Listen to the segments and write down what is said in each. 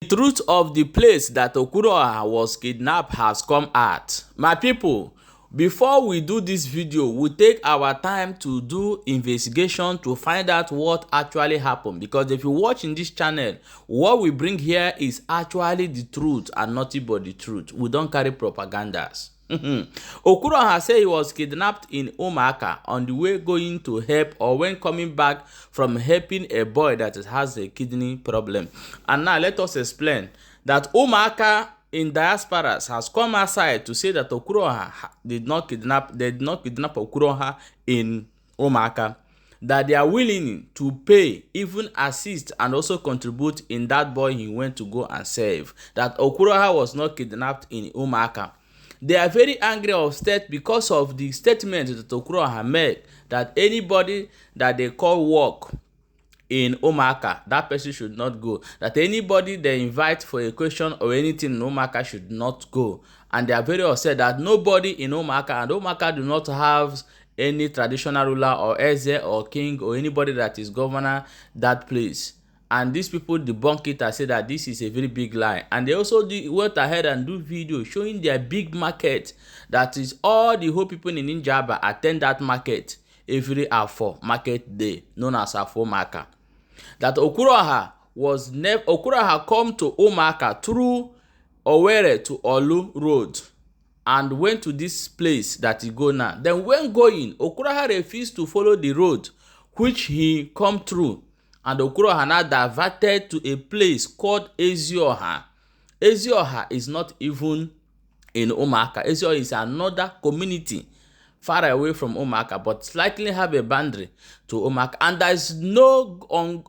Truth of the place that Okwuluora was kidnapped has come out. My people, before we do this video, we take our time to do investigation to find out what actually happened. Because if you watch in this channel, what we bring here is actually the truth and nothing but the truth. We don't carry propagandas. Okwuluora said he was kidnapped in Umuaka on the way going to help or when coming back from helping a boy that has a kidney problem. And now let us explain that Umuaka in diasporas has come aside to say that Okwuluora did not kidnap Okwuluora in Umuaka, that they are willing to pay, even assist and also contribute in that boy he went to go and save. That Okwuluora was not kidnapped in Umuaka. They are very angry of state because of the statement that Okwuluora made that anybody that they call work in Umuaka, that person should not go. That anybody they invite for a question or anything in Umuaka should not go. And they are very upset that nobody in Umuaka, and Umuaka do not have any traditional ruler or Eze or king or anybody that is governor that place. And these people debunk it and say that this is a very big lie. And they also went ahead and do video showing their big market. That is all the whole people in Njaba attend that market every Afo market day, known as Afomaka. That Okwuluora come to Umuaka through Owerri to Olu road and went to this place that he go now. Then when going, Okwuluora refused to follow the road which he come through. And Okwuluora now diverted to a place called Ezioha. Ezioha is not even in Umuaka. Ezioha is another community far away from Umuaka, but slightly have a boundary to Umuaka. And there is no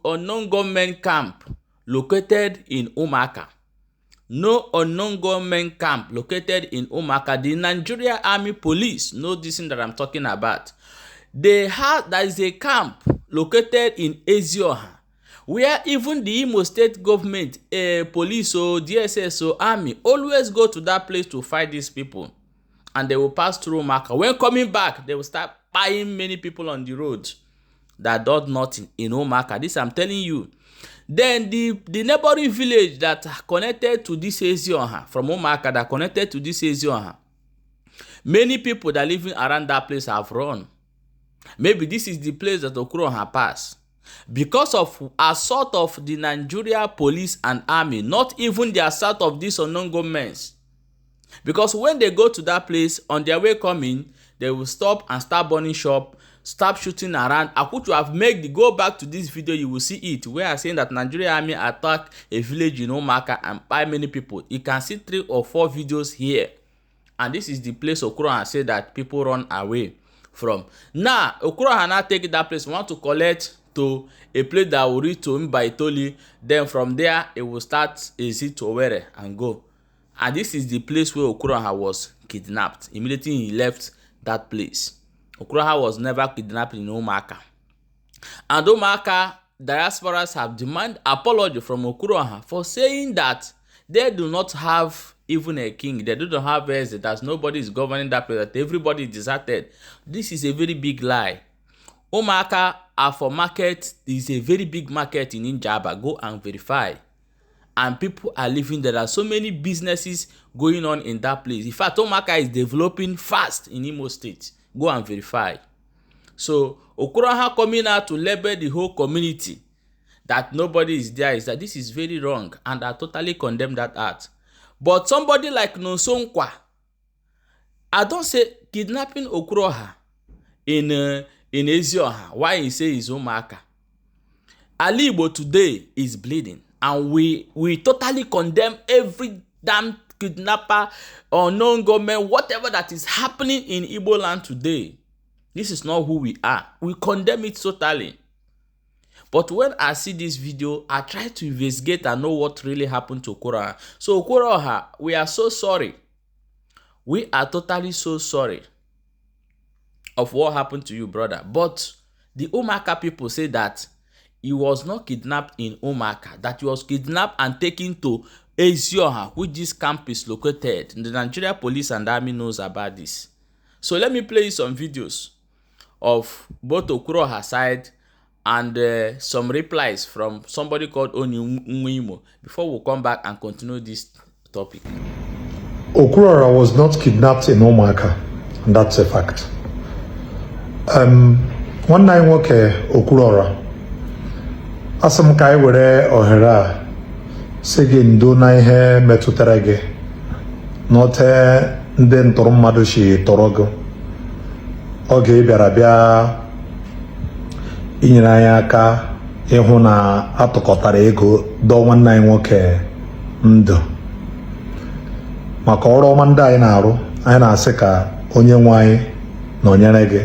unknown government camp located in Umuaka. No unknown government camp located in Umuaka. The Nigeria Army Police know this thing that I'm talking about. There is a camp located in Ezioha, where even the Imo State government, police or DSS or army always go to that place to fight these people. And they will pass through Umuaka. When coming back, they will start buying many people on the road that does nothing in Umuaka. This I'm telling you. Then the neighboring village that connected to this Ezioha, from Umuaka that connected to this Ezioha, many people that living around that place have run. Maybe this is the place that Okwuluora passed. Because of assault of the Nigeria police and army, not even the assault of these unknown governments. Because when they go to that place, on their way coming, they will stop and start burning shop, start shooting around. I could have made the go back to this video, you will see it, where I saying that Nigeria army attack a village in Umuaka and buy many people. You can see 3 or 4 videos here. And this is the place Okwuluora said that people run away from. Now, Okwuluora now take that place, want to collect to a place that will reach to him by Itoli. Then from there, it will start easy to Owerri and go. And this is the place where Okwuluora was kidnapped. Immediately he left that place. Okwuluora was never kidnapped in Umuaka. And Umuaka diasporas have demanded apology from Okwuluora for saying that they do not have even a king. They do not have Eze, that nobody is governing that place, that everybody is deserted. This is a very big lie. Umuaka Afo market is a very big market in Njaba. Go and verify. And people are living there. There are so many businesses going on in that place. In fact, Umuaka is developing fast in Imo State. Go and verify. So Okwuluora coming out to label the whole community that nobody is there, is that this is very wrong, and I totally condemn that act. But somebody like Nonsonkwa, I don't say kidnapping Okwuluora in Ezioha, why he say is Umuaka. Ali Igbo today is bleeding, and we totally condemn every damn kidnapper or non-government, whatever that is happening in Igbo land today. This is not who we are. We condemn it totally. But when I see this video, I try to investigate and know what really happened to Okwuluora. So Okwuluora, we are so sorry. We are totally so sorry of what happened to you, brother. But the Umuaka people say that he was not kidnapped in Umuaka, that he was kidnapped and taken to Ezioha, which this camp is located. The Nigeria police and army knows about this. So let me play you some videos of both Okwuluora side and some replies from somebody called Unknøwn before we come back and continue this topic. Okwuluora was not kidnapped in Umuaka, and that's a fact. One night nwoke Okwuluora asem kai were ohere sege ndo na ihe metụtara gị n'ote ndị ntụrụ mmadụ shi tọrọ gị oge bịara bịa inyere anyị aka ịhụ na atụkọtara ego dọọ nwanne anyị nwoke ndụ maka ọrụ ọma ndị anyị na-arụ. Anyị na-asị ka onye nwe anyị nọnyere gị,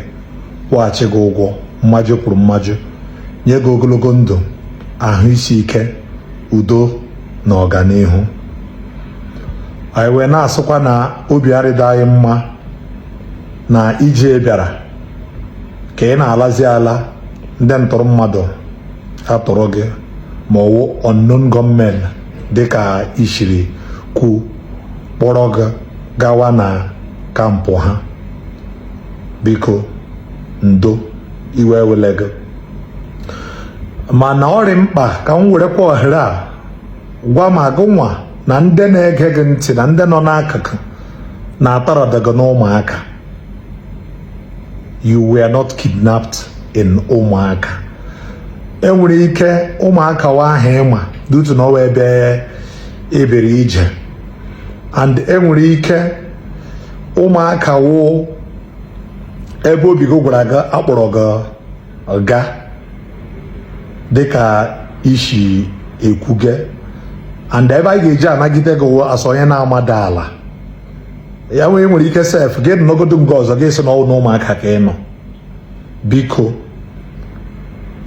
kwụghachi gị ụgwọ mmajụ kwuru mmajụ, nye gị ogologo ndụ, ahụ isi ike, udo na ọganihu. Anyị wee na-asịkwa na obi arịda anyị mma na ije bịara ka ị na-alazi ala ndị ntụrụ mmadụ atụrụ gị ma ọwụ unknown gunmen dịka ishiri kwu kpọrọ gị gawa na kampụ ha. Biko ndo iwe wele gị. mana ọrị mkpa ka m werekwa ohere a gwa ma gị nwa na ndị na-ege gị ntị na ndị nọ n'akụkụ na-atọrọdụ gị n'ụmụaka. You were not kidnapped in Umuaka. Enwere ike ụmụaka wa ahụ ịma dutu na ọwa ebe ebere ije, and enwere ike ụmụaka wụ ebe obi gị gwara gị akpọrọ gị ga dịka ishi ekwu gị, and ebe anyị ga-eji anagide gị asọ onye na-amada ala ya nwere ike sef gị nọgodo mgbe ọzọ gị si n'ọnwụ na ụmụaka ka ị nọ. Biko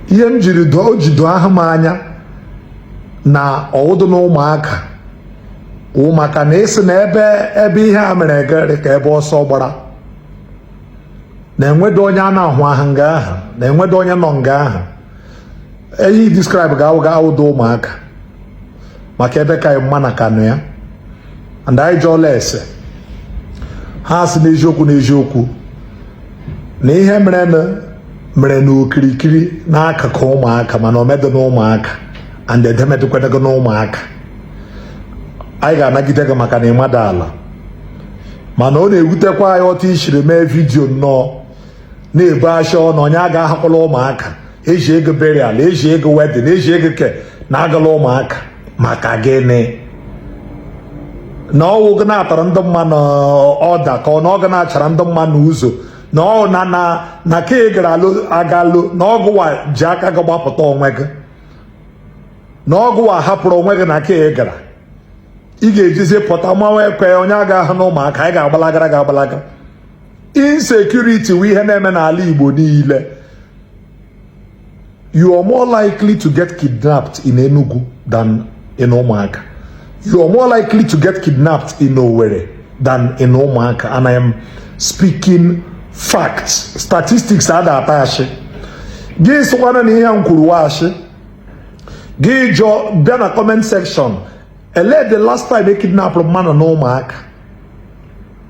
ihe m jiri jido ahụ m anya na ọwụdụ na ụmụaka na esi na ebe ihe a mere gịrị ka ebe ọsọ gbara, na enwedo onye a na-ahụ ahụ nga ahụ, na enwedo onye nọ nga ahụ. Eyi describe ga awụdo ụmụaka maka ebe ka mma na kanụ ya, and anyị jụọla ese ha si n'eziokwu na ihe mere n'okirikiri n'akụkụ ụmụaka mana omedo na ụmụaka and edemedekwenego na ụmụaka. Anyị ga-anagide gị maka na ịmada ala, mana ọ na-ewutekwa anyị ọtụ ishiri mee vidiyo nnọọ na-ebu asha na onye a ga-ahapụla ụmụaka, eji ego burial, eji ego wedding, eji ego ke na-agala ụmụaka maka gịnị? Na ọwụ gị na-atara ndị mmadụ ọda ka ọ na ọgụ na-achara ndị mmadụ ụzọ na ọ na ka ị gara agalụ na ọgụwa ji aka gị gbapụta onwe gị, na ọgụwa hapụrụ onwe gị na ka ị gara. Ị ga-ejizi pụta manwe ekwe onye aga ahụ na ụmụaka anyị ga-agbalagara gị agbalaga. Insecurity wụ ihe na-eme n'ala Igbo niile. You are more likely to get kidnapped in Enugu than in Umuaka. You are more likely to get kidnapped in Owerri than in Umuaka, and I am speaking facts. Statistics are that ashi. Gị sokwana na ihe m kwuru washi. Gị jọ bịa na comment section. Ele the last time they kidnapped mmadụ na ụmụaka.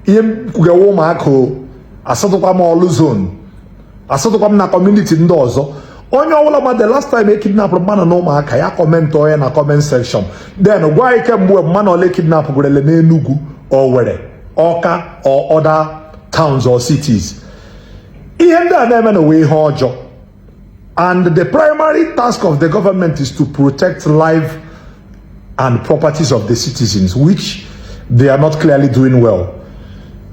Ihe m kwugewa ụmụaka o asatụkwa m ọlụ zone, asatụkwa m na community ndị ọzọ. Onye ọbụla ma the last time they kidnapped mmadụ na ụmụaka ya comment onye na comment section. Then gwa anyị kemgbe mmadụ ole kidnap gwerele n'Enugu, Owerri, Awka or other towns or cities. Ihe ndị a na-eme na wee ihe ọjọọ. And the primary task of the government is to protect life and properties of the citizens, which they are not clearly doing well.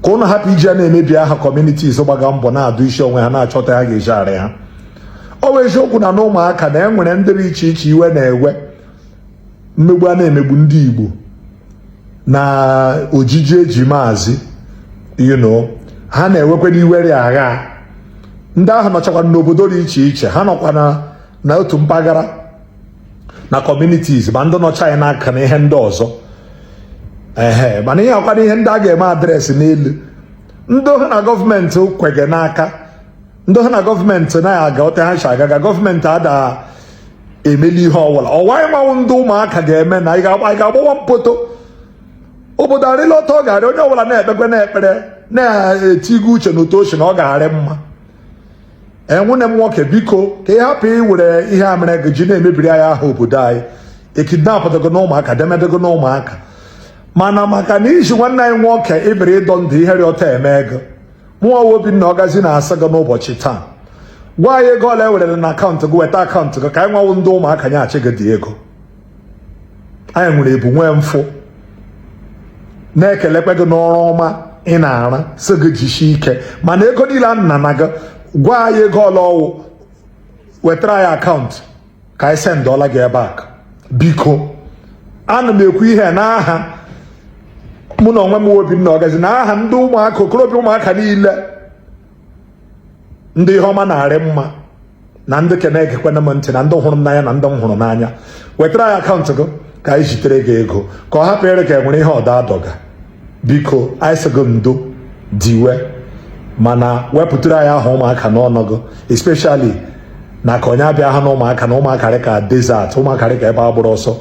Ka ụnụ hapụ ije na-emebi aha communities gbaga mbọ na-adụ isi onwe ha na-achọta ha ga-eji arị ha. Ọ bụ eziokwu na n'ụmụaka na enwere ndị dị iche iche iwe na-ewe mmegbu a na-emegbu ndị Igbo na ojiji eji maazi, ha na-ewekwa n'iwere agha. Ndị ahụ nọchakwa n'obodo dị iche iche, ha nọkwa na otu mpaghara na communities ma ndị nọcha anyị n'aka na ihe ndị ọzọ. Mana ihe ọkwa na ihe ndị a ga-eme adreesị n'elu ndị ohu na gọọmenti kwege n'aka, ndị ohu na gọọmenti na-aga ote ha si agaga, gọọmenti ada emeli ihe ọwụla. Ọwa ịmanwụ ndị ụmụaka ga-eme na anyị ga-agbawa mpoto obodo arịla ọtọ ọ ga-arị onye ọbụla na-ekpekwe na-ekpere na-etigo uche n'otu ochi na ọ ga-arị mma. nwunye m nwoke biko ka ị hapụ iwere ihe a mere gị ji na-emebiri anyị aha obodo anyị ekidnapụtago na ụmụaka demedego na ụmụaka mana maka na iji nwanne anyị nwoke ibere ịdọ ndụ ihe rịọta eme ego mụnwa Obinna Ọgazi na-asa gị n'ụbọchị taa gwa anyị ego ole ewere na akaụntụ gị weta akaụntụ gị ka anyị nwawo ndị ụmụaka nyeghachi gị dị ego anyị nwere ebu nwee mfụ na-ekelekwe gị n'ọrụ ọma ị na-arụ sị gị jisie ike mana ego niile a nna na gị gwa anyị ego ole ọwụ wetara anyị akaụntụ ka anyị sendọla gị ebe a biko ana m ekwu ihe n'aha mụ na onwe m Obinna Ọgazi n'aha ndị ụmụaka okorobịa ụmụaka niile ndị ihe ọma na-arị mma na ndị na-egekwana m ntị na ndị hụrụ m n'anya na ndị m hụrụ n'anya wetara anyị akaụntụ gị ka anyị zitere gị ego ka ọ hapụ ere ka enwere ihe ọda adọga biko anyị sị gị ndo diwe mana wepụtara anyị aha ụmụaka n'ọnụ gị especially na ka onye abịa ha na ụmụaka na ụmụaka ka desert ụmụaka ka ebe agbụrụ ọsọ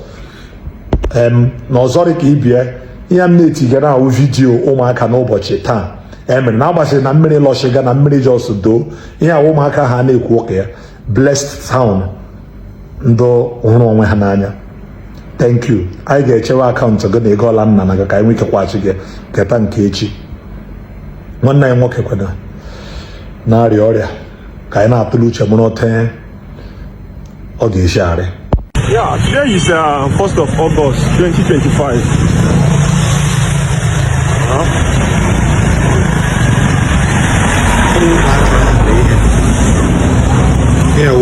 na ọzọrị ka ibie ihe m na-etigara ahụ vidiyo ụmụaka n'ụbọchị taa emere na agbachiri na mmiri lọshiga na mmiri jos doo ihe ahụ ụmụaka ha na-ekwu ụka ya blessed town ndị hụrụ onwe ha n'anya thank you anyị ga-echewe akaụntụ gị na ego ọla nna na gị ka anyị nwee ike kwaghachi gị keta nke echi nwanne anyị nwoke kwena na-arịa ọrịa ka anyị na-atụle uche mụrụ ote ọ ga-esi arị. Yeah, today is 1st of August 2025. Yeah,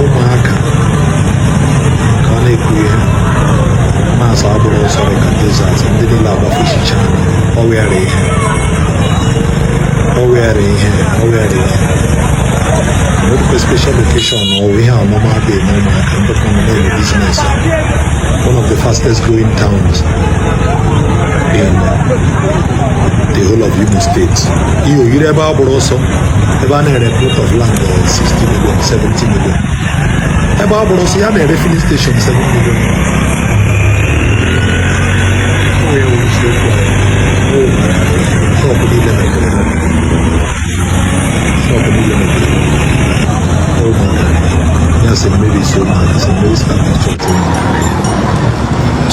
ụmụaka ka ọ na-ekwu ihe na-asa agbụrụ ọsọ ka desert ndị niile agbafuchicha ọ were ihe with special location or we have normal day ụmụaka ndị communal business one of the fastest growing towns in the whole of Imo State. Iyo yiri ebe agbụrụ ọsọ ebe a na-ere plot of land 60 million 70 million ebe agbụrụ ọsọ ya na-ere filling station 7 million.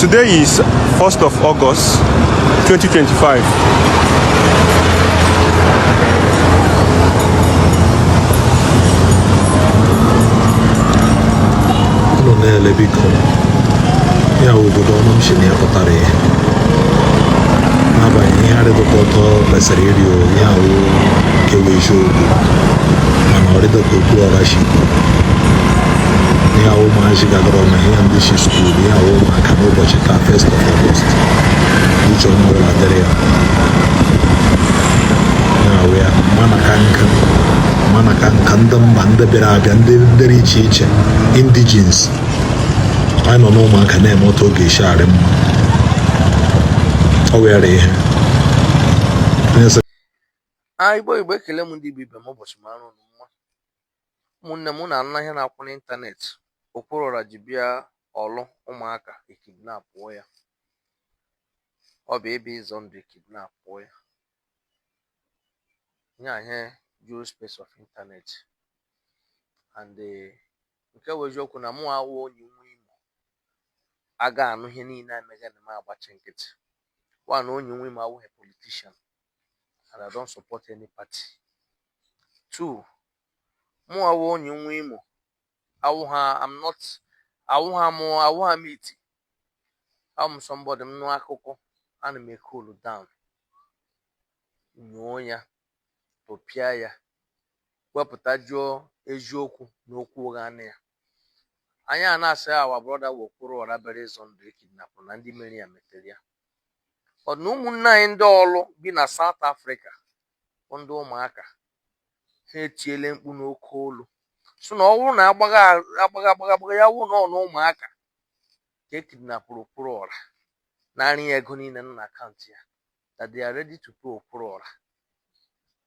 Today is 1st of August 2025. Ụlọ na-ele biko ya obodo ọnụ m si na ya pụtara ihe n'agbanyeghị ihe arịdọka ọtọ kwesịrị ịrị ya ahụ kewa eziokwu mana ọrịdọka Okwuluora shi ya ahụ ụmụazị gagara ọma ihe ndị shi skuul ya ahụ ụmụaka n'ụbọchị taa 1st of August uche onye ọbụla dịrị ya ahụ ya mana ka nka ndị mba ndị bịara abịa ndị dịrị iche iche indigens anyị nọ n'ụmụaka na-eme otu oge esi arị mma ọ were ihe Igbo ekele m ndị ibe m ụbọchị mara ụnụ mma ụmụnne m na ihe na-akwụ n'ịntanetị Okwuluora ji bịa ọlụ ụmụaka ekidnapụọ ya ọ bụ ebe ịzọ ndụ ekidnapụọ ya ihe juru space of internet and nke bụ eziokwu na mụ awụ onye nwe Imo aga anụ ihe niile emega na m agbachi nkịtị one onye nwe Imo awụghị politician and I don't support any party. Two, mụ awụ onye nwe Imo awụha m iti I'm somebody m nụ akụkọ ana m cool down nyụọ ya tụpịa ya wepụta jụọ eziokwu n'okwu ụgha na ya anyị a na-asị awa brọda Okwuluora bere ịzọ ndụ ekidnapụ na ndị mere ya metere ya ọ na ụmụnne anyị ndị ọlụ bi na South Africa bụ ndị ụmụaka ha etiele mkpu n'oke olu so na ọ bụrụ na agbaga ya wụ na ọ na ụmụaka ka ekidnapụrụ Okwuluora narị ya ego niile na akaụntụ ya that they are ready to pay Okwuluora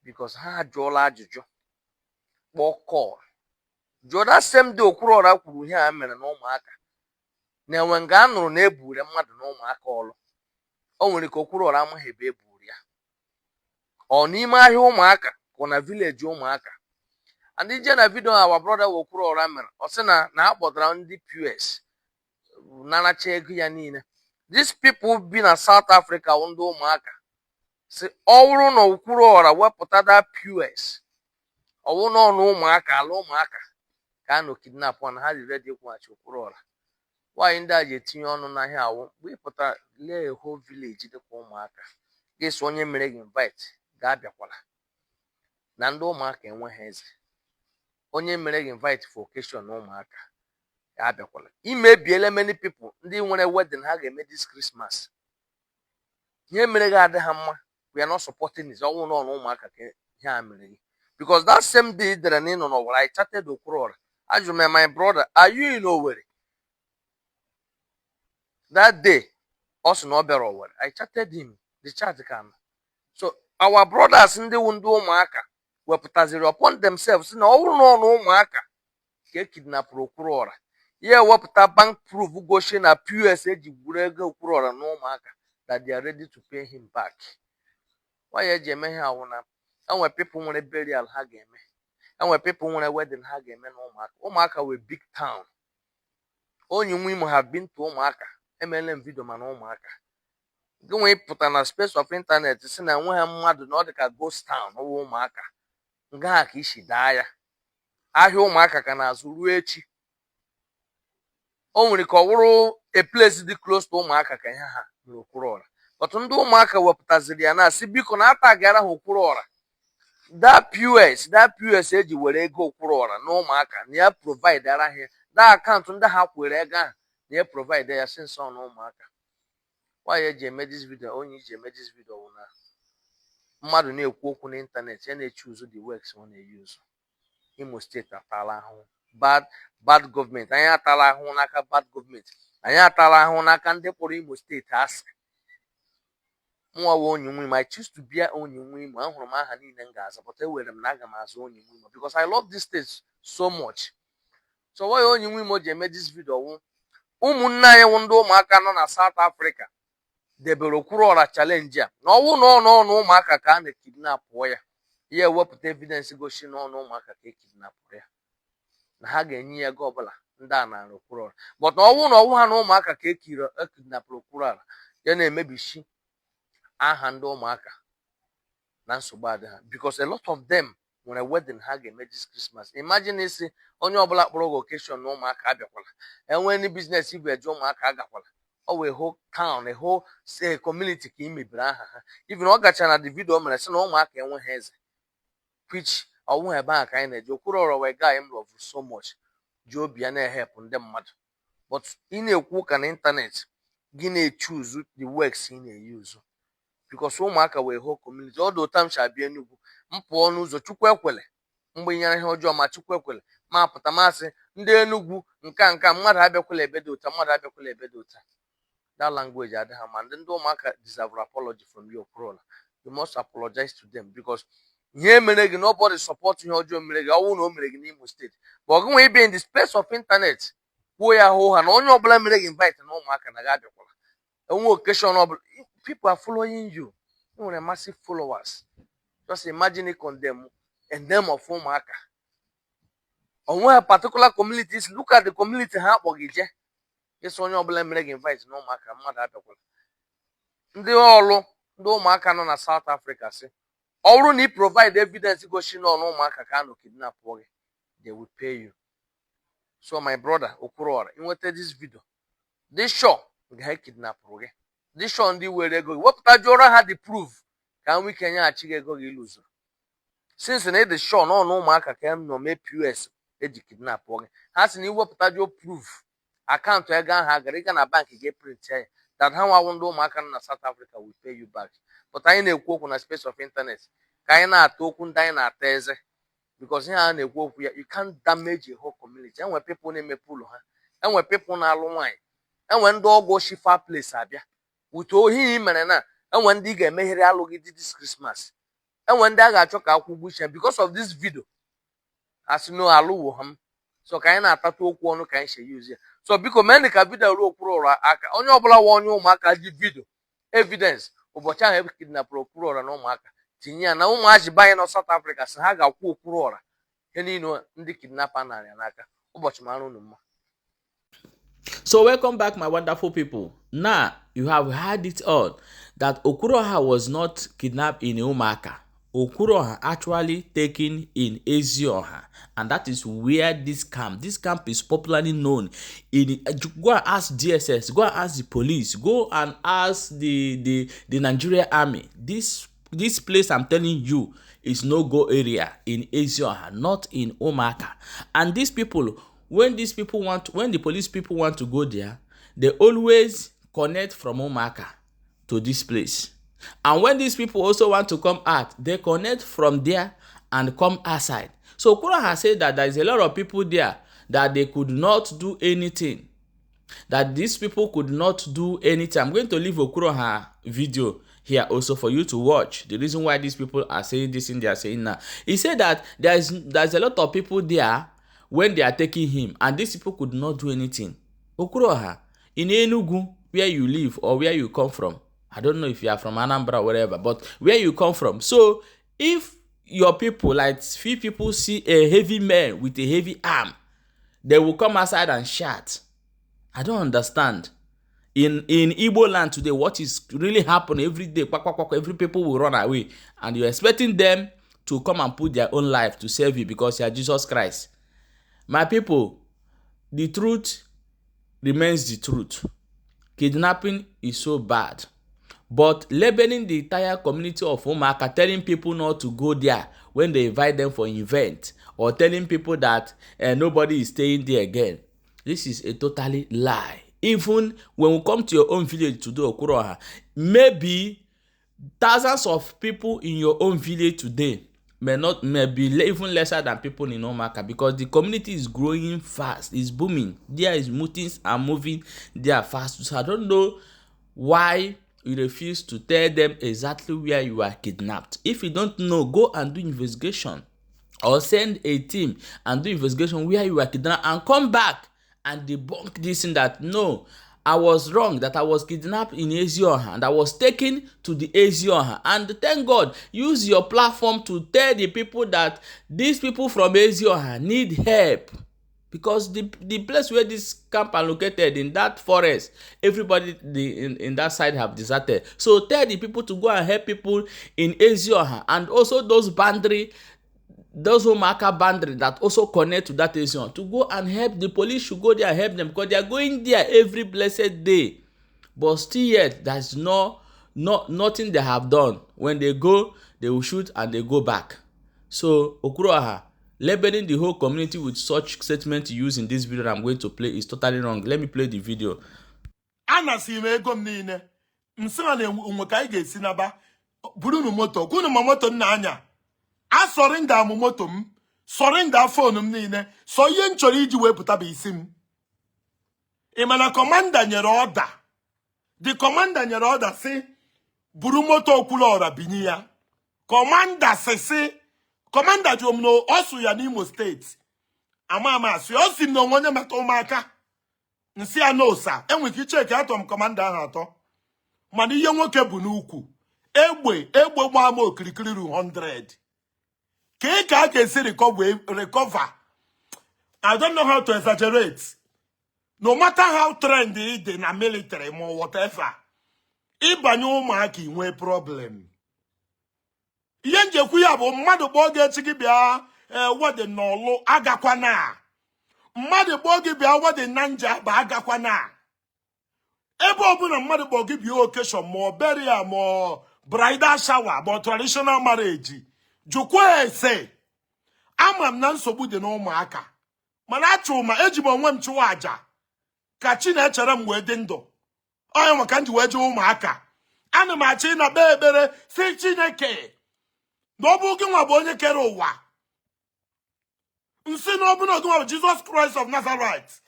because ha ajụọla ajụjụ kpọọ call jụọ that same day Okwuluora kwuru ihe a mere na ụmụaka na-enwe nga a nụrụ na ebure mmadụ na ụmụaka ọlụ o nwere ka Okwuluora amaghị ebe eburu ya ọ n'ime ahịa ụmụaka ka kona village Umuaka. And ije na video our brother Okwuluora mere ọ sị na akpọtara ndị POS naracha ego ya niile. These people be na South Africa ndị Umuaka si ọ bụrụ na Okwuluora wepụta that POS ọ bụrụ na ọnụ Umuaka ala Umuaka ka a nọ kidnap na ha dị ready ịkwụghachi Okwuluora. Nwaanyị ndị a ji etinye ọnụ n'ahịa awụ mgbe ị pụtara lee whole village dịka Umuaka ga-eso onye mere gị invite ga-abịakwala na ndị Umuaka enweghị eze. Onye mere gị invite for occasion na Umuaka ga-abịakwala. Imebiele many people ndị nwere wedding ha ga-eme this Christmas. Ihe mere gị adị ha mma, we are not supporting this. Ọnwụ n'ọnụ Umuaka ka ihe a mere gị. Because that same day dere na ị nọ n'Owerri, I chatted Okwuluora. Ajụrụ m my brother, are you in Owerri? That day, also no better Owerri. I chatted him, the chat can. So our brothers ndị Umuaka wepụtaziri upon themselves na ọ bụrụ na ọnụ Umuaka ka kidnapụrụ Okwuluora. Yeah, wepụta bank proof goshi na POS eji gwuru ego Okwuluora na Umuaka that they are ready to pay him back. Why eji eme ha awụ na enwe people nwere burial ha ga-eme. Enwe people nwere wedding ha ga-eme na Umuaka. Umuaka were big town. Onyinwe have been to Umuaka. MLM video man Umuaka. Gịnwe pụta na space of internet si na enwe ha mmadụ na ọ dị ka ghost town ọwụ Umuaka. Nga ha ka isi daa ya. Ahịa Umuaka ka na-azụ ruo echi. O nwere ka ọ wụrụ a place dị close to Umuaka ka ihe ha mere Okwuluora. But ndị Umuaka wepụtaziri ya na si biko na atagara ha Okwuluora. That POS eji were ego Okwuluora na Umuaka na ya provide ara ha. That account ndị ha kwere ego ahụ na ya provide ya since on Umuaka. Why eji eme this video? Onye iji eme this video wụ na mmadụ na-ekwu okwu na internet ya na-choose the works ọ na-use. Imo State atala ahụ. Bad government. Anyị atala ahụ n'aka bad government. Anyị atala ahụ n'aka ndị kpọrọ Imo State asị. Mwa onye nwe I choose to be onye nwe Imo. Ahụrụ m aha niile m ga-aza, but ewere m na aga m azụ onye nwe Imo because I love this state so much. So why onye nwe Imo ji eme this video wụ ụmụnne anyị wụ ndị Umuaka nọ na South Africa debere Okwuluora challenge a na ọwụ n'ọnụ Umuaka ka a na-ekidnapụ ya. Ya ewepụta evidence gosi n'ọnụ Umuaka ka ekidnapụrụ ya na ha ga-enye ya ego ọbụla ndị a na Okwuluora. But na ọwụ ha na Umuaka ka ekidnapụrụ Okwuluora ya na-emebishi aha ndị Umuaka na nsogbu adị ha because a lot of them nwere wedding ha ga-eme this Christmas. Imagine isi onye ọbụla kpọrọ gị occasion na Umuaka abịakwala. Enwe any business ibu eje Umuaka agakwala. Ọ wee whole town, a whole community ka imebiri aha ha. Even ọ gacha na the video mere sị na Umuaka enweghị eze. Which ọwụ ebe a ka anyị na-eje. Okwuluora wee guy m love so much. Ji obi ya na-ehep ndị mmadụ. But ị na-ekwu ka na internet gị na-choose the works ị na-use. Because Umuaka wee whole community. Ọ dị ụta m shabịa Enugu. M pụọ n'ụzọ Chukwu ekwele. Mgbe nyere ihe ọjọọ ma Chukwu ekwele. Ma pụta masị ndị Enugu nka mmadụ abịakwala ebe dị ụta, mmadụ abịakwala ebe dị ụta. That language adịghị ha ma ndị Umuaka deserve apology from you Okwuluora. You must apologize to them because ihe mere gị nobody support ihe ọjọọ mere gị ọwụ na o mere gị n'Imo State. But gị nwee ibe in the space of internet kwuo ya hụ ha na onye ọbụla mere gị invite na Umuaka na ga-abịakwala. Enwe occasion ọbụla people are following you. You nwere massive followers. Just imagine it condemn a name of Umuaka. Onwe a particular communities, look at the community ha akpọ gị je. Yes, onye ọbụla mere gị invite na Umuaka mmadụ abịakwala. Ndị ọlụ ndị Umuaka nọ na South Africa si ọ bụrụ na ị provide evidence gosi na ọnụ Umuaka ka a nọ kidnapụ gị, they will pay you. So my brother Okwuluora, inweta this video dị sure ga kidnapụrụ gị. Dị sure ndị were ego gị wepụta jụọrọ ha the proof ka nwee ike nyeghachi gị ego gị lụzụ. Since na ịdị sure na ọnụ Umuaka ka m nọ mee POS eji kidnapụ gị, ha si na iwepụta jụọ proof akaụntụ ego ahụ agara ịga na bank gị print ya that ha nwawo ndị Umuaka nọ na South Africa will pay you back. But anyị na-ekwu okwu na space of internet ka anyị na-ata okwu ndị anyị na-ata eze because ihe a na-ekwu okwu ya you can't damage a whole community. Enwe people na-emepe ụlọ ha, enwe people na-alụ nwaanyị, enwe ndị ọgwụ shifa place abịa wute ohi ị mere na enwe ndị ga-emeghere alụ gị this Christmas, enwe ndị a ga-achọ ka akwụgbu iche because of this video asị no alụwo ha m. So ka anyị na-atata okwu ọnụ ka anyị si use ya. So biko mee ka video ruo Okwuluora aka onye ọbụla wa onye Umuaka ji video evidence ụbọchị ahụ kidnapụrụ Okwuluora na Umuaka tinye ya na ụmụazị banye na South Africa si ha ga-akwụ Okwuluora ihe niile ndị kidnapper narị n'aka. Ụbọchị mara unu mma. So welcome back, my wonderful people. Now you have heard it all that Okwuluora was not kidnapped in Umuaka. Okwuluora actually taken in Ezioha, and that is where this camp is popularly known. Go and ask DSS, go and ask the police, go and ask the Nigerian army. This place I'm telling you is no-go area in Ezioha, not in Umuaka. And these people, when the police people want to go there, they always connect from Umuaka to this place. And when these people also want to come out, they connect from there and come outside. So Okwuluora has said that there is a lot of people there that they could not do anything. That these people could not do anything. I'm going to leave Okwuluora video here also for you to watch. The reason why these people are saying this thing they are saying now. He said that there's a lot of people there when they are taking him, and these people could not do anything. Okwuluora, in Enugu, where you live or where you come from, I don't know if you are from Anambra or wherever, but where you come from. So if your people, like few people, see a heavy man with a heavy arm, they will come outside and shout. I don't understand. In Igbo land today, what is really happening every day, every people will run away, and you're expecting them to come and put their own life to save you because you are Jesus Christ. My people, the truth remains the truth. Kidnapping is so bad. But labeling the entire community of Umuaka, telling people not to go there when they invite them for an event, or telling people that nobody is staying there again, this is a totally lie. Even when we come to your own village to do Okwuluora, maybe thousands of people in your own village today may be even lesser than people in Umuaka, because the community is growing fast, it's booming. There is mutants are moving there fast. So I don't know why you refuse to tell them exactly where you are kidnapped. If you don't know, go and do investigation, or send a team and do investigation where you are kidnapped, and come back and debunk this thing that no, I was wrong, that I was kidnapped in Ezioha and I was taken to the Ezioha. And thank God, use your platform to tell the people that these people from Ezioha need help. Because the place where this camp are located, in that forest, everybody in that side have deserted. So tell the people to go and help people in Ezioha, and also those boundary, those Umuaka boundary that also connect to that Ezioha, to go and help. The police should go there and help them, because they are going there every blessed day. But still yet, there's nothing they have done. When they go, they will shoot and they go back. So Okwuluora, labeling the whole community with such statement you use in this video that I'm going to play is totally wrong. Let me play the video. Ana si me ego mniine. Nsima na unweka ige sinaba. Buru nu moto. Kunu ma moto nna anya. A surrender mu moto m. Surrender phone m niile. So ye nchori iji weputa be isi m. Imana commander nyere order. The commander nyere order si buru moto Okwuluora biniya. Commander si Commander Jomno osu ya n'Imo State. Ama si osi no ngonye meta Umuaka. Nsi anosa enwe ki check atom commander ha ato. Mana ihe nwoke bu n'ukwu. Egbe gba ma okirikiri 100. Ka esi recover. I don't know how to exaggerate. No matter how trained it in a military or whatever, ibanye Umuaka inwe problem. Yenje kuya bo mmadu boge chigi bia wade nolu agakwa na. Mmadu boge bia wade nanja ba agakwa na. Ebe obuna mmadu boge bia occasion mo burial mo bridal shower mo traditional marriage. Jukwe ese. Amam na nsogbu dị na Umuaka. Mana achuma ejibo onwe m chụwa aja. Ka chi na echere m wee dị ndụ. Onye maka nji wee je Umuaka. Ana m achi na be ebere si Chineke. N'obu gị nwa bụ onye kere ụwa. Nsi n'obu na gị nwa bụ Jesus Christ of Nazareth.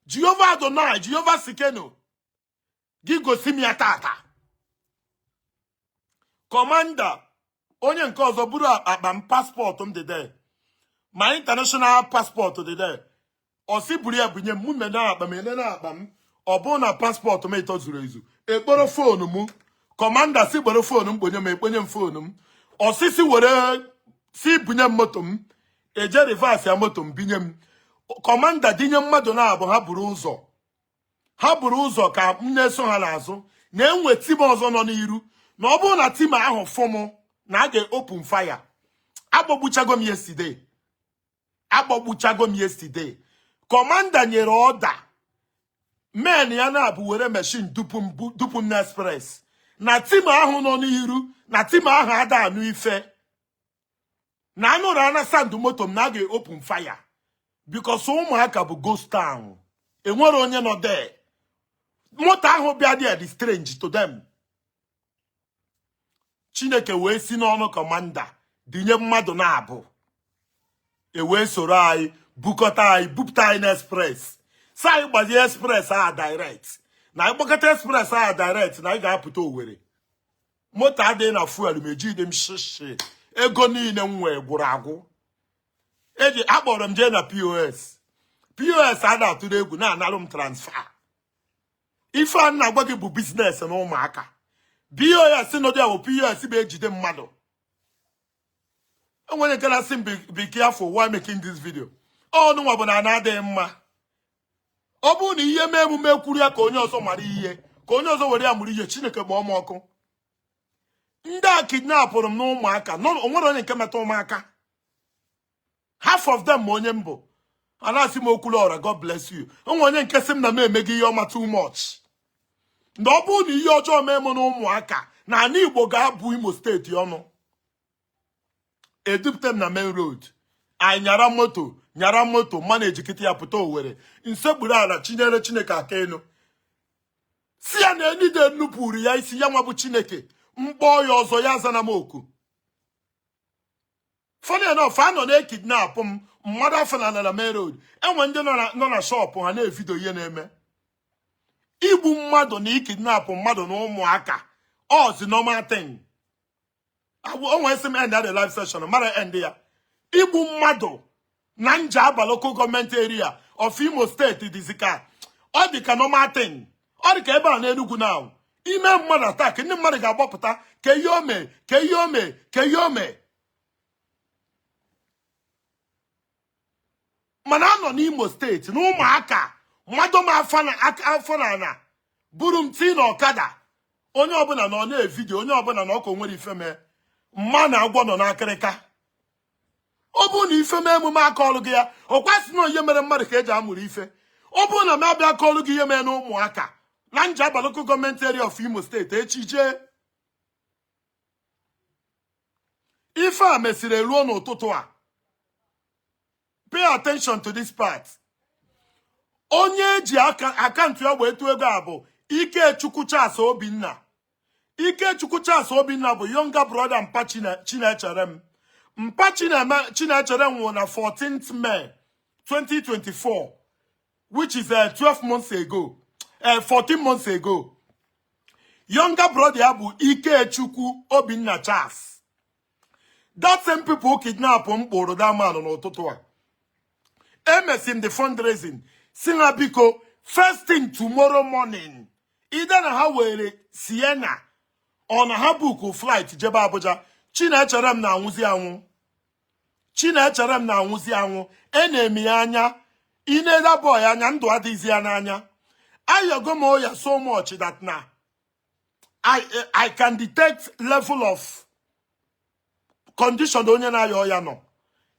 Jehovah Adonai, Jehovah Sikeno. Gị gosi m ya tata. Commander, onye nke ọzọ buru akpa m passport m dị there. My international passport dị there. Osi buru ya bunye m mena akpa m ene na akpa m. Ọ bụ na passport m etozuru ezu. Ekporo phone m. Commander si gboro phone m bonye m ekponye m phone m. osisi were si bunye moto m eje reverse ya moto m binye m commander dinye mmadụ na-abụ ha buru ụzọ ka m na-eso ha n'azụ na-enwe tim ọzọ nọ n'iru na ọ bụrụ na tim ahụ fụmụ na a ga-open fire. Agbagbuchago m yesterday. Commander nyere order men ya na-abụ were machine dupu m na express na tim ahụ nọ n'iru na tim ahụ ada anụ ife na anụrụ ana sandu moto m na a ga-open fire because ụmụaka bụ ghost town. Enwere onye nọ there. Moto ahụ bịa dị strange to them. Chineke wee si n'ọnụ commander dinye mmadụ na-abụ wee soro anyị bukọta anyị bupụta anyị na express sa anyị gbazie express a direct na anyị gbakọta express a direct na anyị ga-apụta Owerri. Moto adịghị na fuel mejide m shishi ego niile m nwee gwụrụ agwụ. Akpọrọ m jee na POS a na-atụrụ egwu na-analụ m transfer. Ife a na-agwa gị bụ biznes na ụmụaka. POS nọdụ ya bụ POS bụ ejide mmadụ. Enwere nke na-asị m be careful while making this video. Ọnụnwa bụ na na-adịghị mma. Ọ bụrụ na ihe mee emume kwuru ya ka onye ọzọ mara ihe ka onye ọzọ were ya mụrụ ihe Chineke gbaa m ọkụ. Ndị a kidnapụrụ m n'ụmụaka onwere onye nke metụ ụmụaka. Half of them ma onye mbụ a na-asị m Okwuluora God bless you. Onwe onye nke sị m na m emeghị ihe ọma too much. Ndị ọ bụrụ na ihe ọjọọ mee m n'ụmụaka na ana Igbo ga-abụ Imo steeti ọnụ. Edupụta m na main road anyị nyara moto mana ejikịta ya pụta Owerri nsegburu ala chinyere Chineke aka elu si ya na enide nnupụrụ ya isi ya nwa bụ Chineke mkpọ ya ọzọ ya zana m oku. Funny enough anọ na-ekidnapụ m mmadụ afọ na main road enwe ndị nọ na shọpụ ha na-evidio ihe na-eme. Igbu mmadụ na ikidnapụ mmadụ na ụmụaka ozi normal thing. Onwe sim end the live session mara end ya. Igbu mmadụ na Njaba local government area of Imo State dizika ọ dị ka normal thing. Ọ dị ka ebe a na-Enugu now. Ime mmadụ attack ndị mmadụ ga-agbapụta ka ihe ome. Mana anọ n'Imo State na ụmụaka mmadụ ma afọ na ana buru m tii na ọkada onye ọbụla nọ na-evidio onye ọbụla na ọkụ nwere ifeme mma na agwọ nọ n'akịrịka. Ọ bụrụ na ifeme emume aka ọlụ gị ya ọ kwasị na onye mere mmadụ ka eji amụrụ ife. Ọ bụrụ na m abịa aka ọlụ gị ihe mee na ụmụaka na Njaba local government area of Imo State echi jee ife a mesịrị ruo n'ụtụtụ a. Pay attention to this part. Onye ji akaụntụ ya gba etu ego a bụ Ikechukwu Charles Obinna. Ikechukwu Charles Obinna bụ younger brother Mpa Chinecherem. Mpa Chinecherem nwụrụ na 14th May 2024 which is 12 months ago 14 months ago. Younger brother ya bụ Ikechukwu Obinna Charles. That same people kidnap mkpụrụ that man n'ụtụtụ a. Emesim the fundraising. Singapiko, first thing tomorrow morning. Either na ha were Sienna or na ha book flight jeba Abuja. Chinecherem na anwụzi anwụ. Enemi anya. Ine that boy anya ndụ adịghịzi ya n'anya. Ayogo mo ya so much that na I can detect level of condition onye na ayo ya no.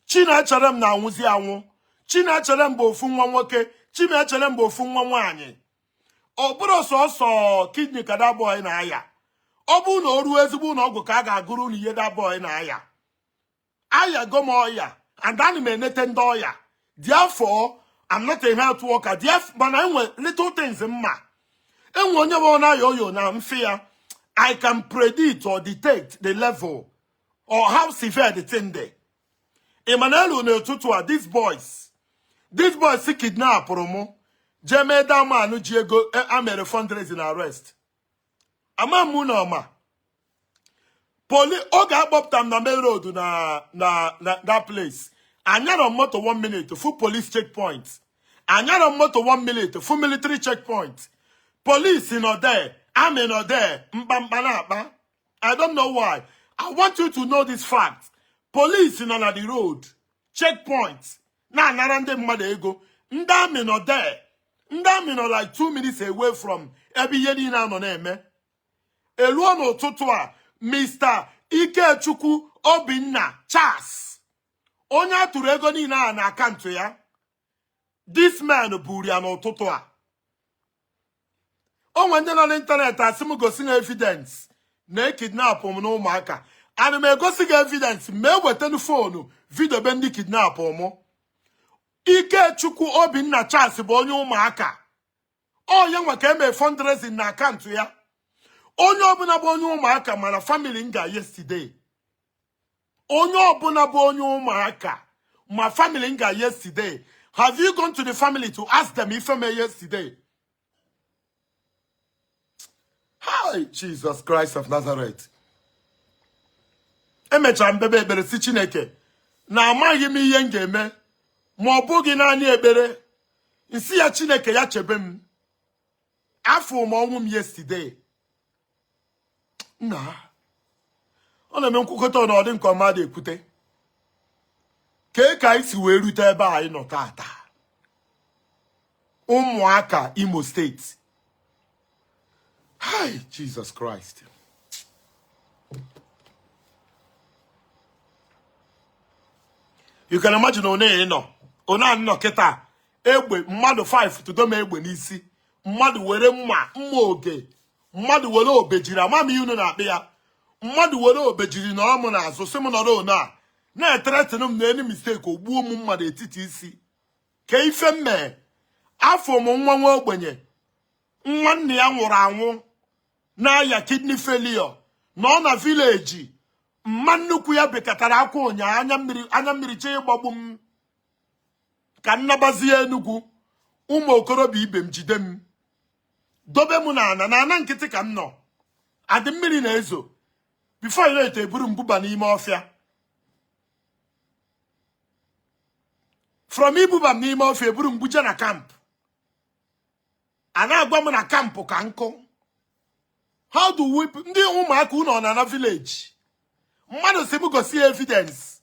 Chinecherem na anwụzi anwụ. Chinecherem bụ ofu nwa nwoke, Chinecherem bụ ofu nwa nwaanyị. Ọ bụrụ sọsọ kidney ka that boy na-aya. Ọ bụ na o ruo ezigbo na ọgwụ ka a ga-agụrụ n'ihe that boy na-aya. Ayago m ọya, and ana m enete ndị ọya. Therefore, I'm not a health worker. Therefore, but enwe little things mma. Enwe onye bụ na yo na mfe ya. I can predict or detect the level or how severe the thing there. Emmanuel n'ụtụtụ a, these boys si kidnap promo. Jeme da manu Diego amere fundraising arrest. Ama mu na ọma. Oga akpọpụta m na main road na that place. Anyara moto 1 minute full police checkpoint. Anyara moto 1 minute full military checkpoint. Police in there, army in there, mkpamkpa na akpa. I don't know why. I want you to know this fact. Police in on the road, checkpoints. Na narande mmadụ ego. Ndị amị nọ there. Ndị amị nọ like 2 minutes away from ebe ihe niile anọ na-eme. Eluo n'ụtụtụ a, Mr. Ikechukwu Obinna Charles. Onye atụrụ ego niile a na akaụntụ ya. This man buru ya n'ụtụtụ a. O nwere ndị nọ n'ịntanetị asị m gosi na evidence na kidnap m na ụmụaka. Ana m egosi gị evidence ma ewetenu fonu video be ndị kidnap m. Ikechukwu Obinna Charles bụ onye ụmụaka. O ya nwa ka eme fundraising na akaụntụ ya. Onye ọbụla bụ onye ụmụaka mana family nga yesterday. Onye ọbụla bụ onye ụmụaka ma family nga yesterday. Have you gone to the family to ask them if I may yesterday? Hi, Jesus Christ of Nazareth. Emecha mbebe ekpere si Chineke na amaghị m ihe m ga-eme ma ọ bụghị naanị ekpere. Nsi ya Chineke ya chebe m. Afọ m ọnwụ m yesterday. Nna. Ọ na-eme nkwukọta na ọ dị nke ọma dị ekwute. Ka isi wee rute ebe anyị nọ tata. Umuaka, Imo State. Hi, Jesus Christ. You can imagine ona no keta egbe mmadụ 5 to dome egbe n'isi. Mmadụ were mma oge. Mmadụ were obejiri amam ihe unu na-akpị ya. Mmadụ were obejiri na ọmụ n'azụ sị m nọrọ ona. Na-eteretinu m na any mistake ogbuo m mmadụ etiti isi. Ka ife mme afọ m nwa nwa ogbenye. Nwanne ya nwụrụ anwụ na ya kidney failure nọ na village. Mma nnukwu ya bekatara akwa ụnya anya mmiri che ịgbagbu m. Ka nnabazie Enugu ụmụ okorobịa ibe m jide m. Dobe m na ana nkịtị ka m nọ. Adị mmiri na-ezo. Before you know eburu mbuba n'ime ọfịa. From ibuba m n'ime ọfịa eburu mbuje na camp. Ana agwa m na camp ka nkụ. How do we ndị ụmụaka unu na village? Mmadụ si m gosi evidence.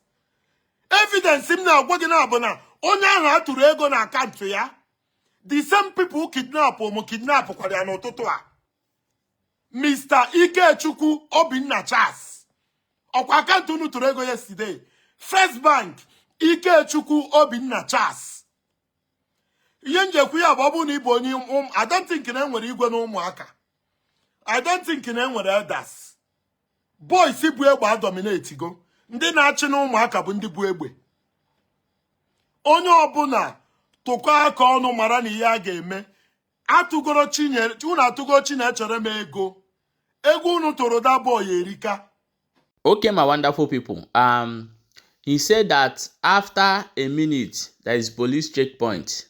Evidence m na-agwa gị na abụ na onye ahụ atụrụ ego na akaụntụ ya. The same people kidnap kwara ya n'ụtụtụ a. Mr. Ikechukwu Obinna Charles. Ọkwa akaụntụ unu tụrụ ego yesterday. First Bank Ikechukwu Obinna Charles. Ihe njekwu ya bụ ọ bụ na ịbụ onye I don't think na enwere igwe na ụmụaka. I don't think na enwere elders. Boys bụ egbe a dominate go. Ndị na-achị na ụmụaka bụ ndị bụ egbe. Onye ọbụla tụkọ aka ọnụ mara na ihe a ga-eme. Atụgoro Chineke, unu atụgo Chineke chere m ego. Ego unu tụrụ da boy erika. Okay, my wonderful people. He said that after a minute there is police checkpoint,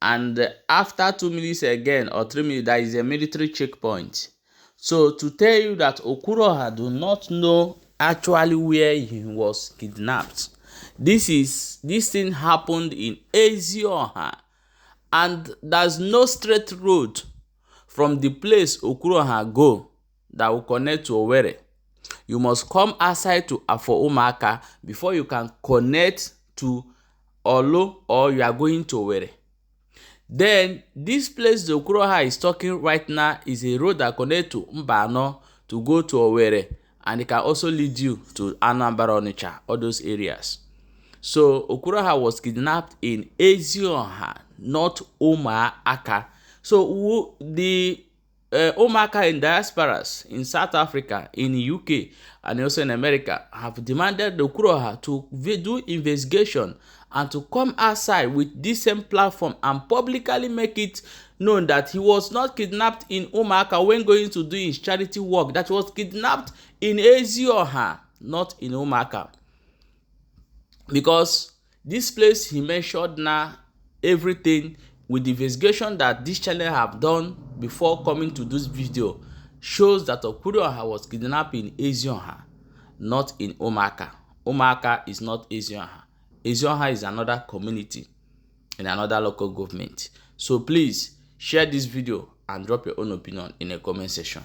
and after 2 minutes again or 3 minutes there is a military checkpoint. So to tell you that Okwuluora do not know actually where he was kidnapped. This thing happened in Ezioha, and there's no straight road from the place Okwuluora go that will connect to Owerri. You must come outside to Umuaka before you can connect to Olo, or you are going to Owerri. Then this place the Okwuluora is talking right now is a road that connects to Mbano to go to Owerri, and it can also lead you to Anambra, Onitsha, all those areas. So Okwuluora was kidnapped in Ezioha, not Umuaka. So the Umuaka in diasporas in South Africa, in the UK, and also in America have demanded the Okwuluora to do investigation and to come outside with this same platform and publicly make it known that he was not kidnapped in Umuaka when going to do his charity work, that he was kidnapped in Ezioha, not in Umuaka. Because this place he mentioned now everything with the investigation that this channel have done before coming to this video shows that Okwuluora was kidnapped in Ezioha, not in Umuaka. Umuaka is not Ezioha. Ezioha is another community in another local government. So please share this video and drop your own opinion in the comment section.